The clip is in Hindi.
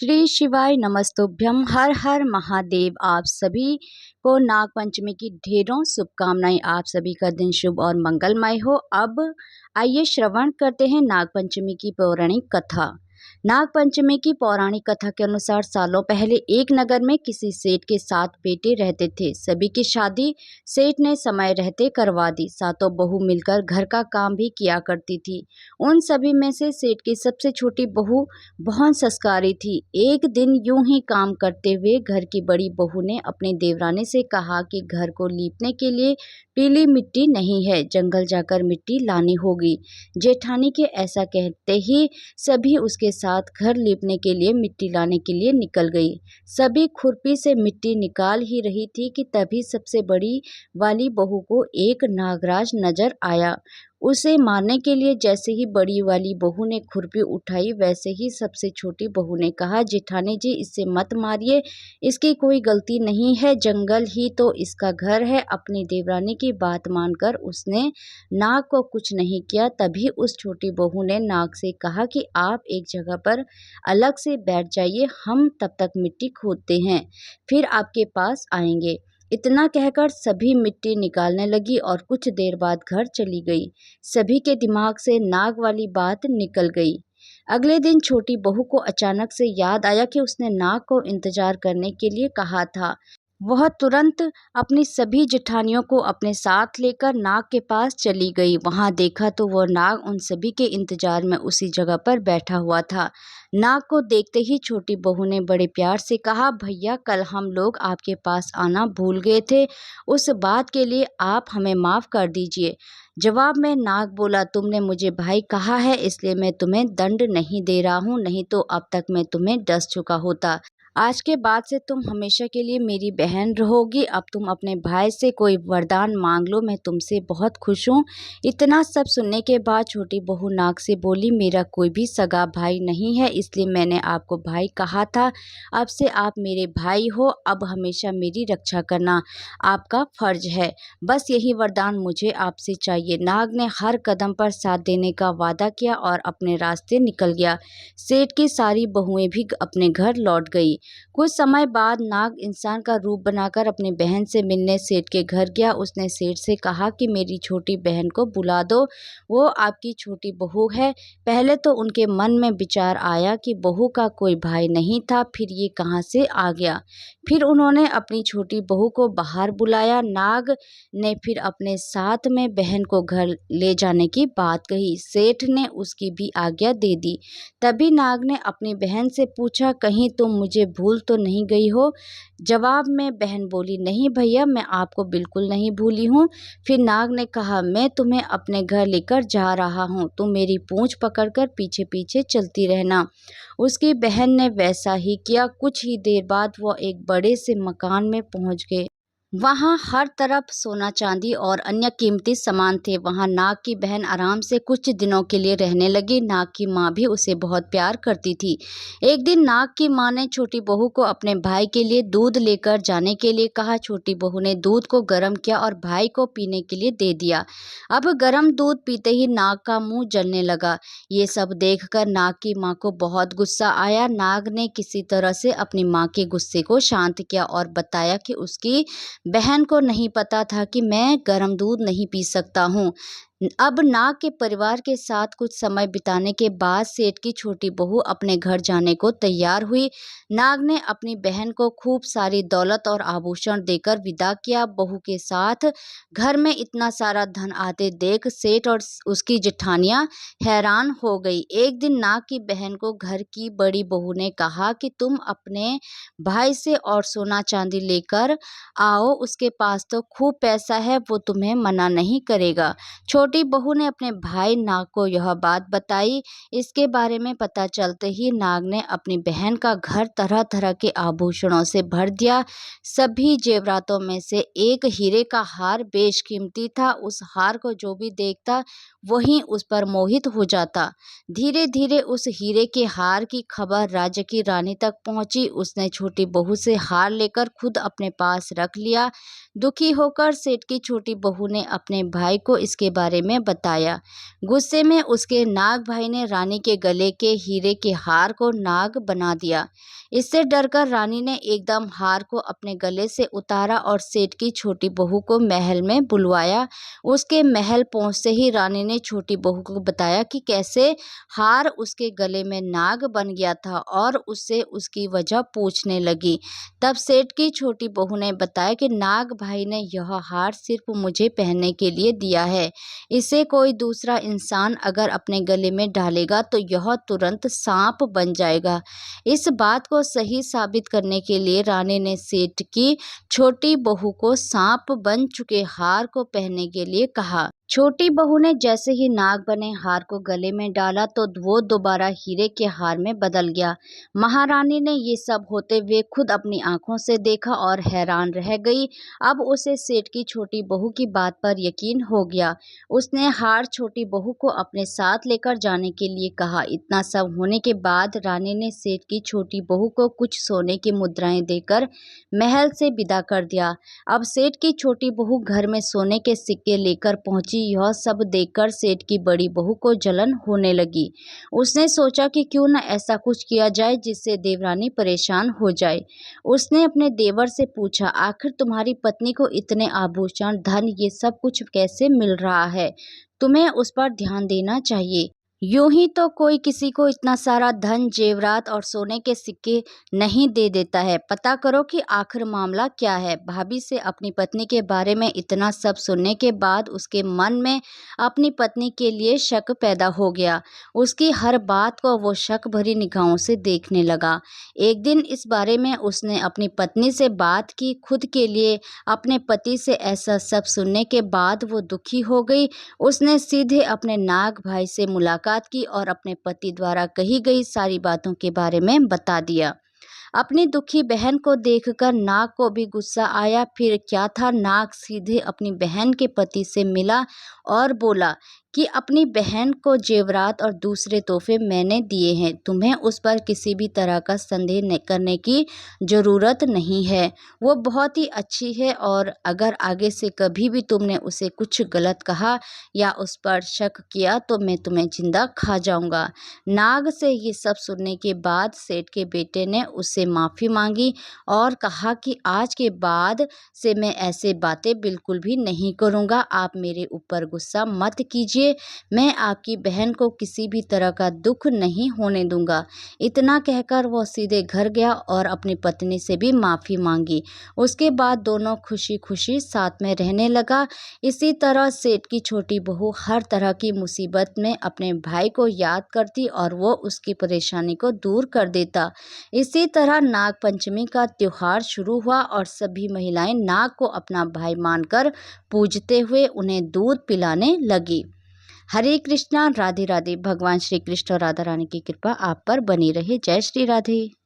श्री शिवाय नमस्तुभ्यम। हर हर महादेव। आप सभी को नाग पंचमी की ढेरों शुभकामनाएं। आप सभी का दिन शुभ और मंगलमय हो। अब आइए श्रवण करते हैं नाग पंचमी की पौराणिक कथा। नाग पंचमी की पौराणिक कथा के अनुसार सालों पहले एक नगर में किसी सेठ के 7 बेटे रहते थे। सभी की शादी सेठ ने समय रहते करवा दी। सातों बहू मिलकर घर का काम भी किया करती थी। उन सभी में से सेठ की सबसे छोटी बहू बहुत संस्कारी थी। एक दिन यूं ही काम करते हुए घर की बड़ी बहू ने अपनी देवरानी से कहा कि घर को लीपने के लिए पीली मिट्टी नहीं है, जंगल जाकर मिट्टी लानी होगी। जेठानी के ऐसा कहते ही सभी उसके साथ घर लीपने के लिए मिट्टी लाने के लिए निकल गई। सभी खुरपी से मिट्टी निकाल ही रही थी कि तभी सबसे बड़ी वाली बहू को एक नागराज नजर आया। उसे मारने के लिए जैसे ही बड़ी वाली बहू ने खुरपी उठाई, वैसे ही सबसे छोटी बहू ने कहा, जेठानी जी इसे मत मारिए, इसकी कोई गलती नहीं है, जंगल ही तो इसका घर है। अपनी देवरानी की बात मानकर उसने नाग को कुछ नहीं किया। तभी उस छोटी बहू ने नाग से कहा कि आप एक जगह पर अलग से बैठ जाइए, हम तब तक मिट्टी खोदते हैं, फिर आपके पास आएंगे। इतना कहकर सभी मिट्टी निकालने लगी और कुछ देर बाद घर चली गई। सभी के दिमाग से नाग वाली बात निकल गई। अगले दिन छोटी बहू को अचानक से याद आया कि उसने नाग को इंतजार करने के लिए कहा था। वह तुरंत अपनी सभी जेठानियों को अपने साथ लेकर नाग के पास चली गई। वहां देखा तो वह नाग उन सभी के इंतजार में उसी जगह पर बैठा हुआ था। नाग को देखते ही छोटी बहू ने बड़े प्यार से कहा, भैया कल हम लोग आपके पास आना भूल गए थे, उस बात के लिए आप हमें माफ़ कर दीजिए। जवाब में नाग बोला, तुमने मुझे भाई कहा है इसलिए मैं तुम्हें दंड नहीं दे रहा हूँ, नहीं तो अब तक मैं तुम्हें डस चुका होता। आज के बाद से तुम हमेशा के लिए मेरी बहन रहोगी। अब तुम अपने भाई से कोई वरदान मांग लो, मैं तुमसे बहुत खुश हूँ। इतना सब सुनने के बाद छोटी बहू नाग से बोली, मेरा कोई भी सगा भाई नहीं है, इसलिए मैंने आपको भाई कहा था। अब से आप मेरे भाई हो। अब हमेशा मेरी रक्षा करना आपका फर्ज है। बस यही वरदान मुझे आपसे चाहिए। नाग ने हर कदम पर साथ देने का वादा किया और अपने रास्ते निकल गया। सेठ की सारी बहुएं भी अपने घर लौट गई। कुछ समय बाद नाग इंसान का रूप बनाकर अपनी बहन से मिलने सेठ के घर गया। उसने सेठ से कहा कि मेरी छोटी बहन को बुला दो, वो आपकी छोटी बहू है। पहले तो उनके मन में विचार आया कि बहू का कोई भाई नहीं था, फिर ये कहाँ से आ गया। फिर उन्होंने अपनी छोटी बहू को बाहर बुलाया। नाग ने फिर अपने साथ में बहन को घर ले जाने की बात कही। सेठ ने उसकी भी आज्ञा दे दी। तभी नाग ने अपनी बहन से पूछा, कहीं तुम मुझे भूल तो नहीं गई हो। जवाब में बहन बोली, नहीं भैया, मैं आपको बिल्कुल नहीं भूली हूँ। फिर नाग ने कहा, मैं तुम्हें अपने घर लेकर जा रहा हूँ, तुम मेरी पूंछ पकड़कर पीछे पीछे चलती रहना। उसकी बहन ने वैसा ही किया। कुछ ही देर बाद वह एक बड़े से मकान में पहुंच गए। वहां हर तरफ सोना चांदी और अन्य कीमती सामान थे। वहां नाग की बहन आराम से कुछ दिनों के लिए रहने लगी। नाग की माँ भी उसे बहुत प्यार करती थी। एक दिन नाग की माँ ने छोटी बहू को अपने भाई के लिए दूध लेकर जाने के लिए कहा। छोटी बहू ने दूध को गर्म किया और भाई को पीने के लिए दे दिया। अब गर्म दूध पीते ही नाग का मुंह जलने लगा। ये सब देखकर नाग की माँ को बहुत गुस्सा आया। नाग ने किसी तरह से अपनी माँ के गुस्से को शांत किया और बताया कि उसकी बहन को नहीं पता था कि मैं गर्म दूध नहीं पी सकता हूँ। अब नाग के परिवार के साथ कुछ समय बिताने के बाद सेठ की छोटी बहू अपने घर जाने को तैयार हुई। नाग ने अपनी बहन को खूब सारी दौलत और आभूषण देकर विदा किया। बहू के साथ घर में इतना सारा धन आते देख सेठ और उसकी जेठानियां हैरान हो गई। एक दिन नाग की बहन को घर की बड़ी बहू ने कहा कि तुम अपने भाई से और सोना चांदी लेकर आओ, उसके पास तो खूब पैसा है, वो तुम्हें मना नहीं करेगा। छोटी बहू ने अपने भाई नाग को यह बात बताई। इसके बारे में पता चलते ही नाग ने अपनी बहन का घर तरह तरह के आभूषणों से भर दिया। सभी जेवरातों में से एक हीरे का हार बेशकीमती था। उस हार को जो भी देखता वही उस पर मोहित हो जाता। धीरे धीरे उस हीरे के हार की खबर राज्य की रानी तक पहुंची। उसने छोटी बहू से हार लेकर खुद अपने पास रख लिया। दुखी होकर सेठ की छोटी बहू ने अपने भाई को इसके बारे बारे में बताया। गुस्से में उसके नाग भाई ने रानी के गले के हीरे के हार को नाग बना दिया। इससे डरकर रानी ने एकदम हार को अपने गले से उतारा और सेठ की छोटी बहू को महल में बुलवाया। उसके महल पहुंचते ही रानी ने छोटी बहू को बताया कि कैसे हार उसके गले में नाग बन गया था और उससे उसकी वजह पूछने लगी। तब सेठ की छोटी बहू ने बताया कि नाग भाई ने यह हार सिर्फ मुझे पहनने के लिए दिया है। इसे कोई दूसरा इंसान अगर अपने गले में डालेगा तो यह तुरंत सांप बन जाएगा। इस बात को सही साबित करने के लिए रानी ने सेठ की छोटी बहू को सांप बन चुके हार को पहनने के लिए कहा। छोटी बहू ने जैसे ही नाग बने हार को गले में डाला तो वो दोबारा हीरे के हार में बदल गया। महारानी ने ये सब होते हुए खुद अपनी आंखों से देखा और हैरान रह गई। अब उसे सेठ की छोटी बहू की बात पर यकीन हो गया। उसने हार छोटी बहू को अपने साथ लेकर जाने के लिए कहा। इतना सब होने के बाद रानी ने सेठ की छोटी बहू को कुछ सोने की मुद्राएं देकर महल से विदा कर दिया। अब सेठ की छोटी बहू घर में सोने के सिक्के लेकर पहुंची। यह सब देखकर सेठ की बड़ी बहू को जलन होने लगी। उसने सोचा कि क्यों न ऐसा कुछ किया जाए जिससे देवरानी परेशान हो जाए। उसने अपने देवर से पूछा, आखिर तुम्हारी पत्नी को इतने आभूषण, धन, ये सब कुछ कैसे मिल रहा है? तुम्हें उस पर ध्यान देना चाहिए। यूं ही तो कोई किसी को इतना सारा धन, जेवरात और सोने के सिक्के नहीं दे देता है। पता करो कि आखिर मामला क्या है। भाभी से अपनी पत्नी के बारे में इतना सब सुनने के बाद उसके मन में अपनी पत्नी के लिए शक पैदा हो गया। उसकी हर बात को वो शक भरी निगाहों से देखने लगा। एक दिन इस बारे में उसने अपनी पत्नी से बात की। खुद के लिए अपने पति से ऐसा सब सुनने के बाद वो दुखी हो गई। उसने सीधे अपने नाग भाई से मुलाकात की और अपने पति द्वारा कही गई सारी बातों के बारे में बता दिया। अपनी दुखी बहन को देखकर नाग को भी गुस्सा आया। फिर क्या था, नाग सीधे अपनी बहन के पति से मिला और बोला कि अपनी बहन को जेवरात और दूसरे तोहफे मैंने दिए हैं। तुम्हें उस पर किसी भी तरह का संदेह करने की ज़रूरत नहीं है। वो बहुत ही अच्छी है और अगर आगे से कभी भी तुमने उसे कुछ गलत कहा या उस पर शक किया तो मैं तुम्हें जिंदा खा जाऊंगा। नाग से ये सब सुनने के बाद सेठ के बेटे ने उससे माफ़ी मांगी और कहा कि आज के बाद से मैं ऐसे बातें बिल्कुल भी नहीं करूंगा। आप मेरे ऊपर गुस्सा मत कीजिए। मैं आपकी बहन को किसी भी तरह का दुख नहीं होने दूंगा। इतना कहकर वो सीधे घर गया और अपनी पत्नी से भी माफ़ी मांगी। उसके बाद दोनों खुशी खुशी साथ में रहने लगा। इसी तरह सेठ की छोटी बहू हर तरह की मुसीबत में अपने भाई को याद करती और वो उसकी परेशानी को दूर कर देता। इसी तरह नाग पंचमी का त्योहार शुरू हुआ और सभी महिलाएं नाग को अपना भाई मानकर पूजते हुए उन्हें दूध पिलाने लगी। हरे कृष्णा, राधे राधे। भगवान श्री कृष्ण और राधा रानी की कृपा आप पर बनी रहे। जय श्री राधे।